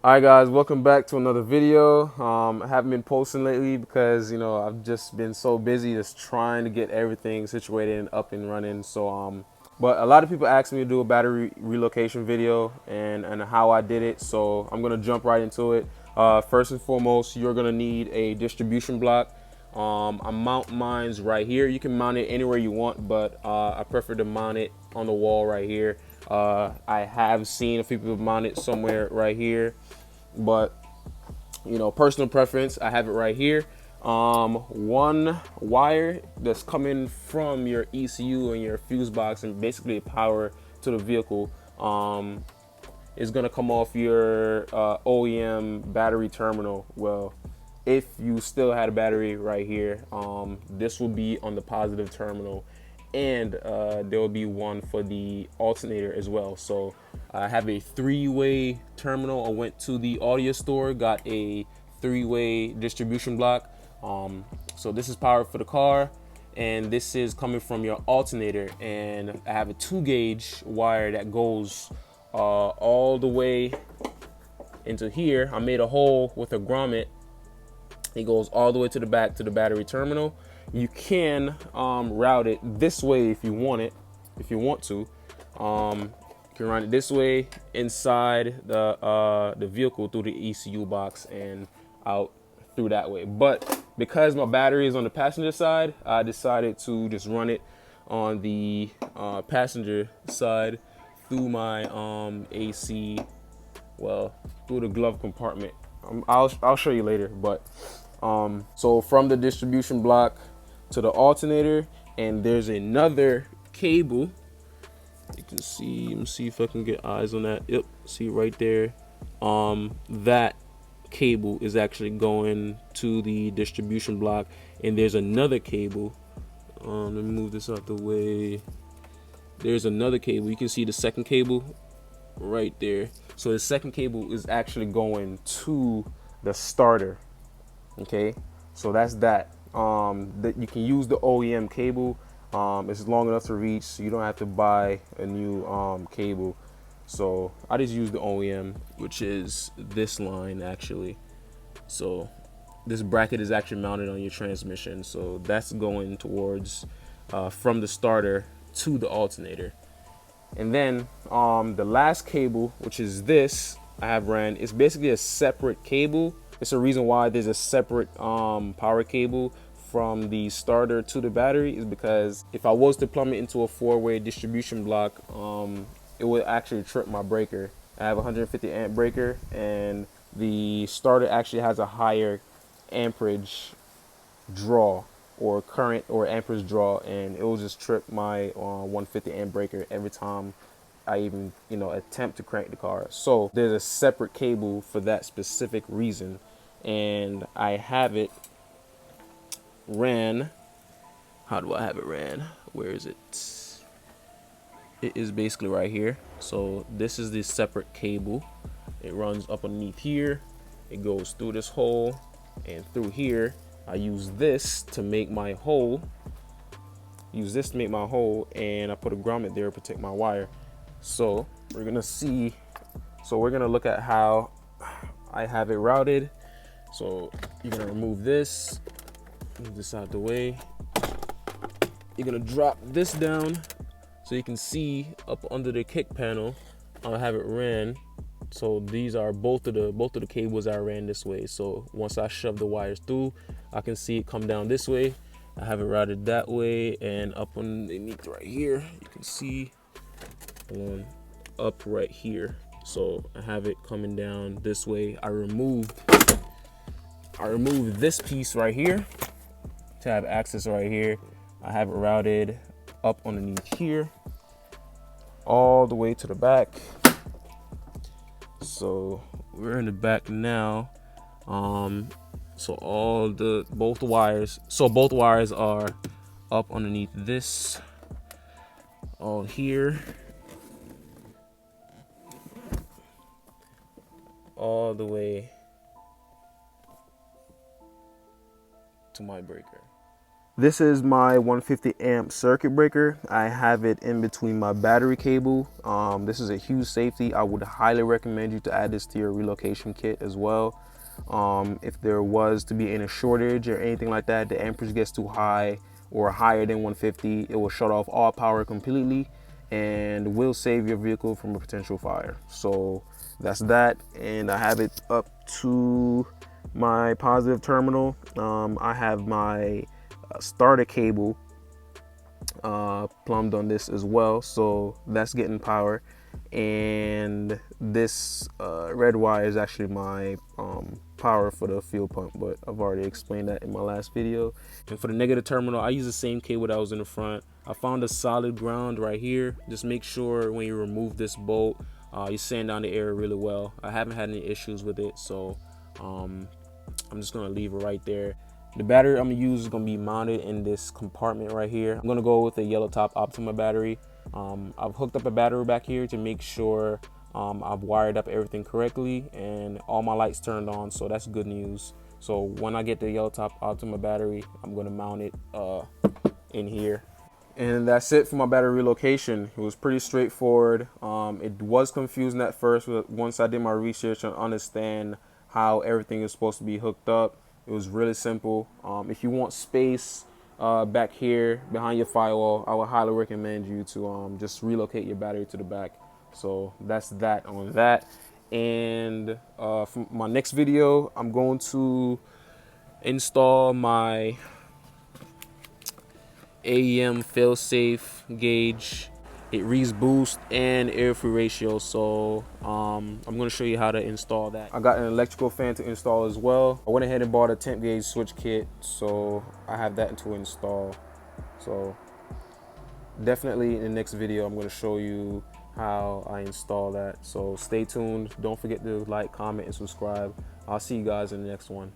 Alright guys, welcome back to another video. I haven't been posting lately because I've just been so busy just trying to get everything situated and up and running. But a lot of people asked me to do a battery relocation video and how I did it, so I'm gonna jump right into it. First and foremost, you're gonna need a distribution block. I mount mine's right here. You can mount it anywhere you want, but I prefer to mount it on the wall right here. I have seen a few people mount it somewhere right here, but personal preference, I have it right here. One wire that's coming from your ECU and your fuse box and basically power to the vehicle is gonna come off your OEM battery terminal. Well, if you still had a battery right here, this will be on the positive terminal, and there will be one for the alternator as well. So I have a three-way terminal. I went to the audio store, got a three-way distribution block. So this is power for the car, and this is coming from your alternator, and I have a 2-gauge wire that goes all the way into here. I made a hole with a grommet. It goes all the way to the back to the battery terminal. You can route it this way if you want it, if you want to. You can run it this way inside the vehicle through the ECU box and out through that way. But because my battery is on the passenger side, I decided to just run it on the passenger side through my AC, well, through the glove compartment. I'll show you later, but so from the distribution block to the alternator, and there's another cable. You can see, let me see if I can get eyes on that. Yep, see right there. That cable is actually going to the distribution block, and there's another cable. Let me move this out the way. There's another cable. You can see the second cable right there. So the second cable is actually going to the starter. Okay, so that's that. That you can use the OEM cable. It's long enough to reach, so you don't have to buy a new cable. So I just use the OEM, which is this line actually. So this bracket is actually mounted on your transmission, so that's going towards from the starter to the alternator. And then the last cable, which is this, I have ran. It's basically a separate cable. It's a reason why there's a separate power cable from the starter to the battery, is because if I was to plumb it into a 4-way distribution block, it would actually trip my breaker. I have a 150 amp breaker, and the starter actually has a higher amperage draw or current or amperage draw, and it will just trip my 150 amp breaker every time I even attempt to crank the car. So there's a separate cable for that specific reason, and I have it ran. How do I have it ran? Where is it? It is basically right here. So this is the separate cable. It runs up underneath here. It goes through this hole and through here. I use this to make my hole. And I put a grommet there to protect my wire. So we're gonna see. So we're gonna look at how I have it routed. So you're gonna remove this, move this out the way. You're gonna drop this down so you can see up under the kick panel. I'll have it ran. So these are both of the cables I ran this way. So once I shove the wires through, I can see it come down this way. I have it routed that way, and up underneath right here, you can see up right here. So I have it coming down this way. I removed this piece right here to have access right here. I have it routed up underneath here, all the way to the back. So we're in the back now. So both wires are up underneath this, all here, all the way to my breaker. This is my 150 amp circuit breaker. I have it in between my battery cable. This is a huge safety. I would highly recommend you to add this to your relocation kit as well. If there was to be any shortage or anything like that, the amperage gets too high or higher than 150, it will shut off all power completely and will save your vehicle from a potential fire. So that's that. And I have it up to my positive terminal. I have my starter cable plumbed on this as well, so that's getting power. And this red wire is actually my power for the fuel pump, but I've already explained that in my last video. And for the negative terminal, I use the same cable that was in the front. I found a solid ground right here. Just make sure when you remove this bolt, you sand down the area really well. I haven't had any issues with it, so I'm just gonna leave it right there. The battery I'm gonna use is gonna be mounted in this compartment right here. I'm gonna go with a yellow top Optima battery. I've hooked up a battery back here to make sure I've wired up everything correctly and all my lights turned on, so that's good news. So when I get the yellow top Optima battery, I'm gonna mount it in here. And that's it for my battery relocation. It was pretty straightforward. It was confusing at first, but once I did my research and understand how everything is supposed to be hooked up, it was really simple. If you want space back here behind your firewall, I would highly recommend you to just relocate your battery to the back. So that's that on that. And for my next video, I'm going to install my AEM fail-safe gauge. It reads boost and air-free ratio, so I'm going to show you how to install that. I got an electrical fan to install as well. I went ahead and bought a temp gauge switch kit, so I have that to install. So definitely in the next video, I'm going to show you how I install that. So stay tuned. Don't forget to like, comment, and subscribe. I'll see you guys in the next one.